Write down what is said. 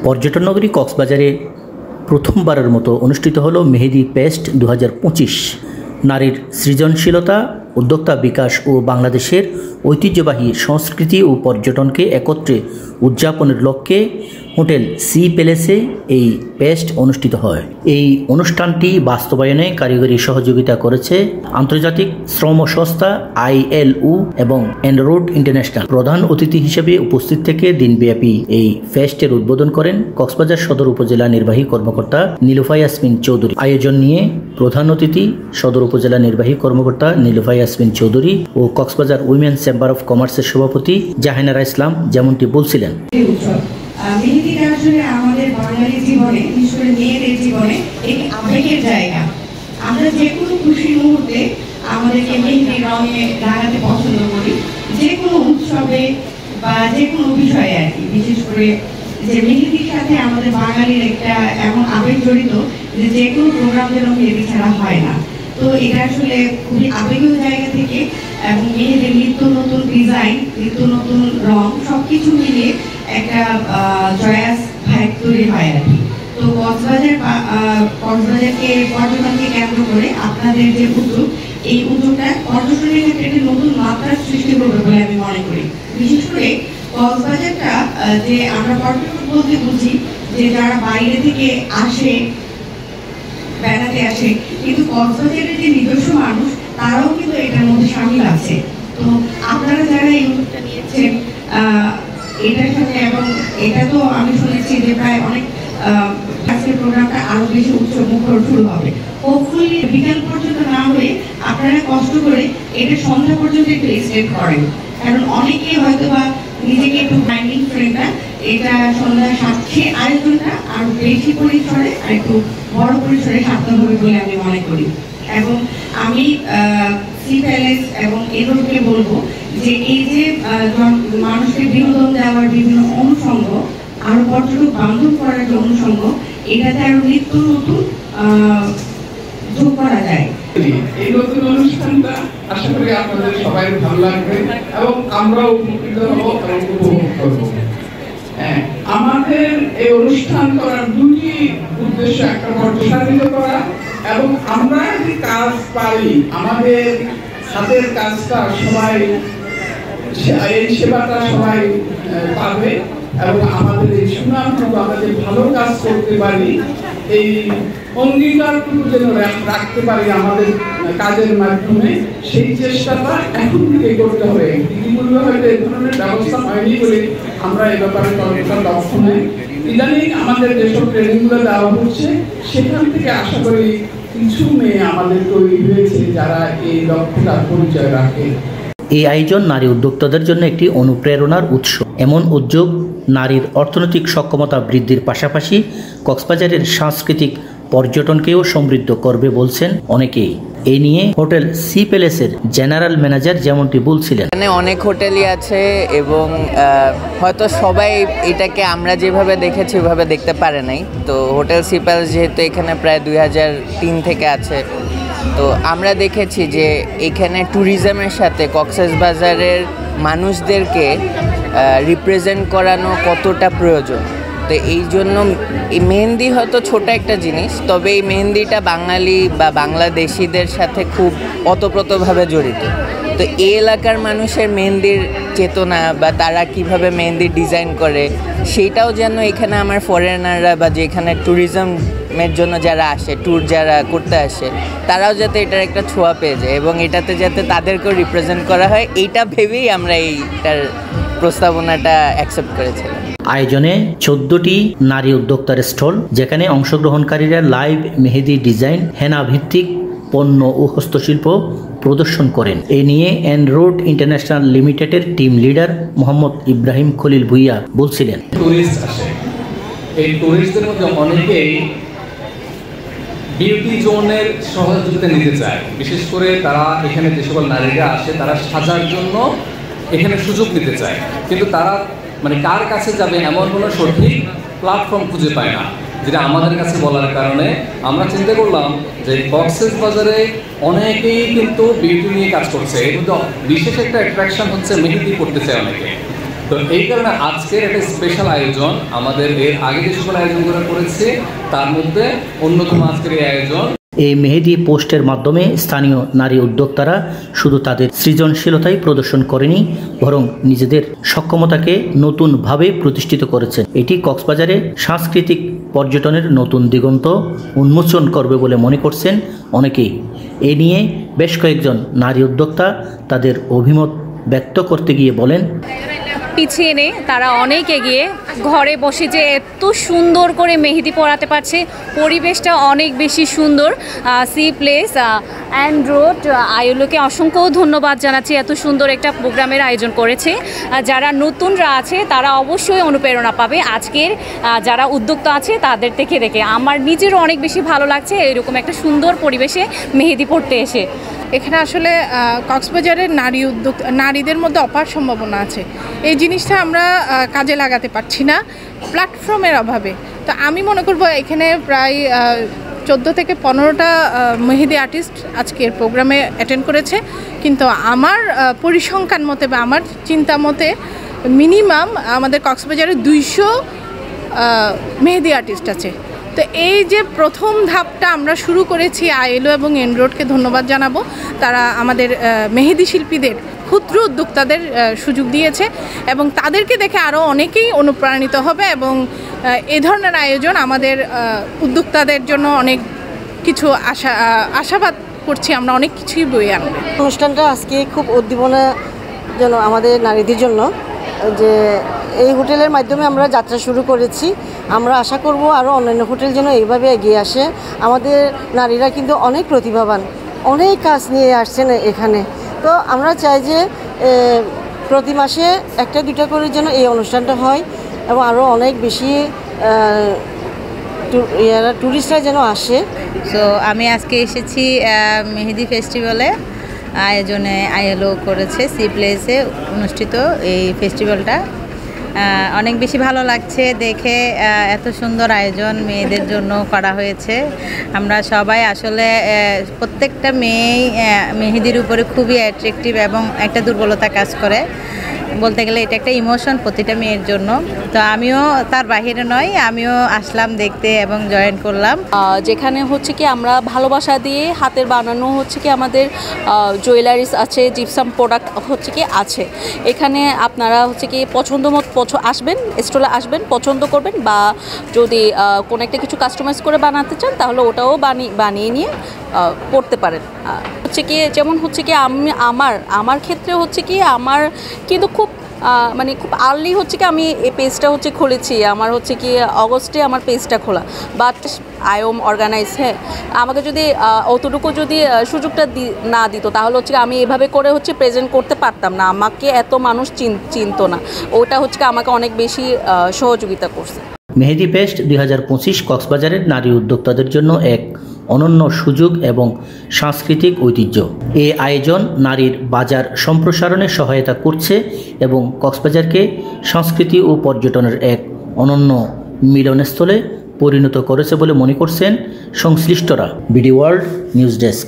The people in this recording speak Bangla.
পর্যটন নগরী কক্সবাজারে প্রথমবারের মতো অনুষ্ঠিত হলো মেহেদি ফেস্ট 2025। নারীর সৃজনশীলতা, উদ্যোক্তা বিকাশ ও বাংলাদেশের ঐতিহ্যবাহী সংস্কৃতি ও পর্যটনকে একত্রে উদযাপনের লক্ষ্যে হোটেল সি প্যালেসে এই ফেস্ট অনুষ্ঠিত হয়। এই অনুষ্ঠানটি বাস্তবায়নে কারিগরি সহযোগিতা করেছে আন্তর্জাতিক শ্রম সংস্থা ILO এবং এনরোড ইন্টারন্যাশনাল। প্রধান অতিথি হিসেবে উপস্থিত থেকে দিনব্যাপী এই ফেস্টের উদ্বোধন করেন কক্সবাজার সদর উপজেলা নির্বাহী কর্মকর্তা নীলুফা ইয়াসমিন চৌধুরী। আয়োজন নিয়ে প্রধান অতিথি সদর উপজেলা নির্বাহী কর্মকর্তা নীলুফা ইয়াসমিন চৌধুরী ও কক্সবাজার উইমেন চেম্বার অফ কমার্সের সভাপতি জাহানারা ইসলাম যেমনটি বলছিলেন। মেহেদিটা আসলে আমাদের বাঙালি জীবনে, বিশেষ করে মেয়েদের জীবনে একটি আবেগের জায়গা। আমরা যে কোনো খুশির মুহূর্তে আমাদেরকে মেহেদি রঙে লাগাতে পছন্দ করি, যে কোনো উৎসবে বা যে কোনো বিষয়ে আর কি। বিশেষ করে যে মেহেদির সাথে আমাদের বাঙালির একটা এমন আবেগ জড়িত যে যে কোনো প্রোগ্রাম যেন মেহেদি ছাড়া হয় না। তো এটা আসলে খুবই আবেগীয় জায়গা থেকে এবং মেয়েদের নিত্য নতুন ডিজাইন, নিত্য নতুন রং সবকিছু মিলিয়ে একটা জয়াস ভাইব তৈরি হয় আর কি। তো কক্সবাজারকে পর্যটনকে কেন্দ্র করে আপনাদের যে উদ্যোগ, এই উদ্যোগটা পর্যটনের ক্ষেত্রে একটি নতুন মাত্রার সৃষ্টি করবে বলে আমি মনে করি। বিশেষ করে কক্সবাজারটা যে আমরা পর্যটন বলতে বুঝি যে যারা বাইরে থেকে আসে, বেড়াতে আসে, কিন্তু কক্সবাজারের যে নিজস্ব মানুষ তারাও কিন্তু এটার মধ্যে সামিল আছে। তো আপনারা যারা এই উদ্যোগটা নিয়েছেন এটার সাথে, এবং এটা তো আমি শুনেছি যে প্রায় অনেক আজকের প্রোগ্রামটা আরো বেশি উৎসব মুখর শুরু হবে। হোপফুলি বিকাল পর্যন্ত না হয়ে আপনারা কষ্ট করে এটা সন্ধ্যা পর্যন্ত একটু এক্সটেন্ড করেন, কারণ অনেকেই হয়তো বা নিজেকে একটু মাইন্ডিং ফ্রেন্ডরা এটা সন্ধ্যা 7 আয়োজনটা আরো বেশি পরিসরে আর একটু বড় পরিসরে সাধতে হবে বলে আমি মনে করি। এবং আমি সি প্যালেস এবং এগুলোকে বলবো যে এই যে মানুষকে বিনোদন দেওয়ার বিভিন্ন অনুষঙ্গ, আরো পর্যটক বান্ধব করার যে অনুষঙ্গ, এটাতে আরো নিত্য নতুন যোগ করা যায়। এই নতুন অনুষ্ঠানটা আশা করি আপনাদের সবাই ভালো লাগবে এবং আমরাও উপকৃত হব এবং উপভোগ করব। আমাদের এই অনুষ্ঠান করার দুটি উদ্দেশ্য, একটা প্রসারিত করা এবং আমরা যদি কাজ পারি, আমাদের হাতের কাজটা সবাই, এই সেবাটা সবাই পাবে এবং আমাদের এই সুনামটুকু, আমরা যে ভালো কাজ করতে পারি, এই অঙ্গীকারটুকু যেন রাখতে পারি আমাদের কাজের মাধ্যমে, সেই চেষ্টাটা এখন থেকে করতে হবে। ইতিপূর্বে হয়তো এই ধরনের ব্যবস্থা হয়নি বলে আমরা এই ব্যাপারে ততটা দক্ষ নই। ইদানিং আমাদের যেসব ট্রেনিংগুলো দেওয়া হচ্ছে সেখান থেকে আশা করি কিছু মেয়ে আমাদের তৈরি হয়েছে যারা এই দক্ষতার পরিচয় রাখে। এই আয়োজন নারী উদ্যোক্তাদের জন্য একটি অনুপ্রেরণার উৎস। এমন উদ্যোগ নারীর অর্থনৈতিক সক্ষমতা বৃদ্ধির পাশাপাশি কক্সবাজারের সাংস্কৃতিক পর্যটনকেও সমৃদ্ধ করবে বলছেন অনেকেই। এই নিয়ে হোটেল সি প্যালেসের জেনারেল ম্যানেজার যেমনটি বলছিলেন, এখানে অনেক হোটেলই আছে এবং হয়তো সবাই এটাকে আমরা যেভাবে দেখেছি ওইভাবে দেখতে পারে নাই। তো হোটেল সি প্যালেস যেহেতু এখানে প্রায় 2003 থেকে আছে, তো আমরা দেখেছি যে এখানে ট্যুরিজমের সাথে কক্সবাজারের মানুষদেরকে রিপ্রেজেন্ট করানো কতটা প্রয়োজন। তো এই জন্য এই মেহেন্দি হয়তো ছোট একটা জিনিস, তবে এই মেহেন্দিটা বাঙালি বা বাংলাদেশিদের সাথে খুব ওতপ্রোতভাবে জড়িত। তো এই এলাকার মানুষের মেহেন্দির চেতনা বা তারা কিভাবে মেহেন্দি ডিজাইন করে, সেইটাও যেন এখানে আমার ফরেনাররা বা যেখানে ট্যুরিজমের জন্য যারা আসে, ট্যুর যারা করতে আসে, তারাও যাতে এটার একটা ছোঁয়া পেয়ে যায় এবং এটাতে যাতে তাদেরকেও রিপ্রেজেন্ট করা হয়, এইটা ভেবেই আমরা এইটার প্রস্তাবনাটা অ্যাকসেপ্ট করেছিলাম। আয়োজনে 14টি নারী উদ্যোক্তার স্টল, যেখানে অংশগ্রহণকারীরা লাইভ মেহেদি ডিজাইন, হেনা ভিত্তিক পণ্য ও হস্তশিল্প প্রদর্শন করেন। এ নিয়ে এনরোড ইন্টারন্যাশনাল লিমিটেডের টিম লিডার মোহাম্মদ ইব্রাহিম খলিল ভুইয়া বলছিলেন, টুরিস্ট আসে, এই টুরিস্টদের মধ্যে অনেকেই বিউটি জোনের সহযোগিতা নিতে চায়। বিশেষ করে তারা এখানে যে সকল নারীরা আসে তারা সাজার জন্য এখানে সুযোগ নিতে চায়, কিন্তু তারা মানে কার কাছে যাবে এমন কোনো সঠিক প্ল্যাটফর্ম খুঁজে পায় না, যেটা আমাদের কাছে বলার কারণে আমরা চিন্তা করলাম যে কক্সবাজারে অনেকেই কিন্তু বিউটি নিয়ে কাজ করছে। এর মধ্যে বিশেষ একটা অ্যাট্রাকশন হচ্ছে মেহেদি করতে চায় অনেকে। তো এই কারণে আজকের একটা স্পেশাল আয়োজন, আমাদের এর আগে যে সকল আয়োজনগুলো করেছে তার মধ্যে অন্যতম আজকের এই আয়োজন। এই মেহেদি পোস্টের মাধ্যমে স্থানীয় নারী উদ্যোক্তারা শুধু তাদের সৃজনশীলতাই প্রদর্শন করেনি, বরং নিজেদের সক্ষমতাকে নতুনভাবে প্রতিষ্ঠিত করেছেন। এটি কক্সবাজারে সাংস্কৃতিক পর্যটনের নতুন দিগন্ত উন্মোচন করবে বলে মনে করছেন অনেকেই। এ নিয়ে বেশ কয়েকজন নারী উদ্যোক্তা তাদের অভিমত ব্যক্ত করতে গিয়ে বলেন, পিছিয়ে নেই, তারা অনেক এগিয়ে। ঘরে বসে যে এত সুন্দর করে মেহেদি পরাতে পারছে, পরিবেশটা অনেক বেশি সুন্দর। সি প্লেস অ্যান্ড রোড আইএলওকে অসংখ্য ধন্যবাদ জানাচ্ছি, এত সুন্দর একটা প্রোগ্রামের আয়োজন করেছে। যারা নতুনরা আছে তারা অবশ্যই অনুপ্রেরণা পাবে আজকের যারা উদ্যোক্তা আছে তাদের থেকে দেখে। আমার নিজেরও অনেক বেশি ভালো লাগছে এরকম একটা সুন্দর পরিবেশে মেহেদি পড়তে এসে। এখানে আসলে কক্সবাজারের নারীদের মধ্যে অপার সম্ভাবনা আছে, এই জিনিসটা আমরা কাজে লাগাতে পারছি না প্ল্যাটফর্মের অভাবে। তো আমি মনে করব এখানে প্রায় 14 থেকে 15টা মেহেদি আর্টিস্ট আজকের প্রোগ্রামে অ্যাটেন্ড করেছে, কিন্তু আমার পরিসংখ্যান মতে বা আমার চিন্তা মতে মিনিমাম আমাদের কক্সবাজারে 200 মেহেদি আর্টিস্ট আছে। তো এই যে প্রথম ধাপটা আমরা শুরু করেছি, আইএলও এবং এনরোডকে ধন্যবাদ জানাবো। তারা আমাদের মেহেদি শিল্পীদের, ক্ষুদ্র উদ্যোক্তাদের সুযোগ দিয়েছে এবং তাদেরকে দেখে আরও অনেকেই অনুপ্রাণিত হবে এবং এ ধরনের আয়োজন আমাদের উদ্যোক্তাদের জন্য অনেক কিছু আশাবাদ করছি আমরা, অনেক কিছুই বয়ে আনবে। অনুষ্ঠানটা আজকে খুব উদ্দীপনাজনক আমাদের নারীদের জন্য, যে এই হোটেলের মাধ্যমে আমরা যাত্রা শুরু করেছি। আমরা আশা করব আরও অন্যান্য হোটেল যেন এইভাবে এগিয়ে আসে। আমাদের নারীরা কিন্তু অনেক প্রতিভাবান, অনেক কাজ নিয়ে আসছেন এখানে। তো আমরা চাই যে প্রতি মাসে 1-2টা করে যেন এই অনুষ্ঠানটা হয় এবং আরও অনেক বেশি টুরিস্টরা যেন আসে। সো আমি আজকে এসেছি মেহেদি ফেস্টিভ্যালে, আয়োজনে আইএলও করেছে সি প্লেসে অনুষ্ঠিত এই ফেস্টিভ্যালটা। অনেক বেশি ভালো লাগছে দেখে, এত সুন্দর আয়োজন মেয়েদের জন্য করা হয়েছে। আমরা সবাই আসলে প্রত্যেকটা মেয়েই মেহেদির উপরে খুবই অ্যাট্রাকটিভ এবং একটা দুর্বলতা কাজ করে বলতে গেলে, এটা একটা ইমোশন প্রতিটা মেয়ের জন্য। তো আমিও তার বাহিরে নয়, আমিও আসলাম দেখতে এবং জয়েন করলাম। যেখানে হচ্ছে কি আমরা ভালোবাসা দিয়ে হাতের বানানো হচ্ছে কি আমাদের জুয়েলারিস আছে, জিপসাম প্রোডাক্ট হচ্ছে কি আছে। এখানে আপনারা হচ্ছে কি পছন্দ মতো আসবেন, স্টলে আসবেন, পছন্দ করবেন, বা যদি কোনো একটা কিছু কাস্টমাইজ করে বানাতে চান তাহলে ওটাও বানিয়ে নিয়ে পড়তে পারেন। হচ্ছে কি যেমন হচ্ছে কি আমার ক্ষেত্রে হচ্ছে কি আমার কিন্তু খুব খুব আর্লি হচ্ছে কি আমি এই পেজটা হচ্ছে খুলেছি। আমার হচ্ছে কি অগস্টে আমার পেজটা খোলা, বাট আই এম অর্গানাইজ। হ্যাঁ, আমাকে যদি অতটুকু যদি সুযোগটা না দিত তাহলে হচ্ছে আমি এভাবে করে হচ্ছে প্রেজেন্ট করতে পারতাম না, আমাকে এত মানুষ চিনতো না। ওটা হচ্ছে আমাকে অনেক বেশি সহযোগিতা করছে। মেহেদি ফেস্ট 2025 কক্সবাজারের নারী উদ্যোক্তাদের জন্য এক অনন্য সুযোগ এবং সাংস্কৃতিক ঐতিহ্য। এই আয়োজন নারীর বাজার সম্প্রসারণে সহায়তা করছে এবং কক্সবাজারকে সংস্কৃতি ও পর্যটনের এক অনন্য মিলনস্থলে পরিণত করেছে বলে মনে করছেন সংশ্লিষ্টরা। BD world news desk.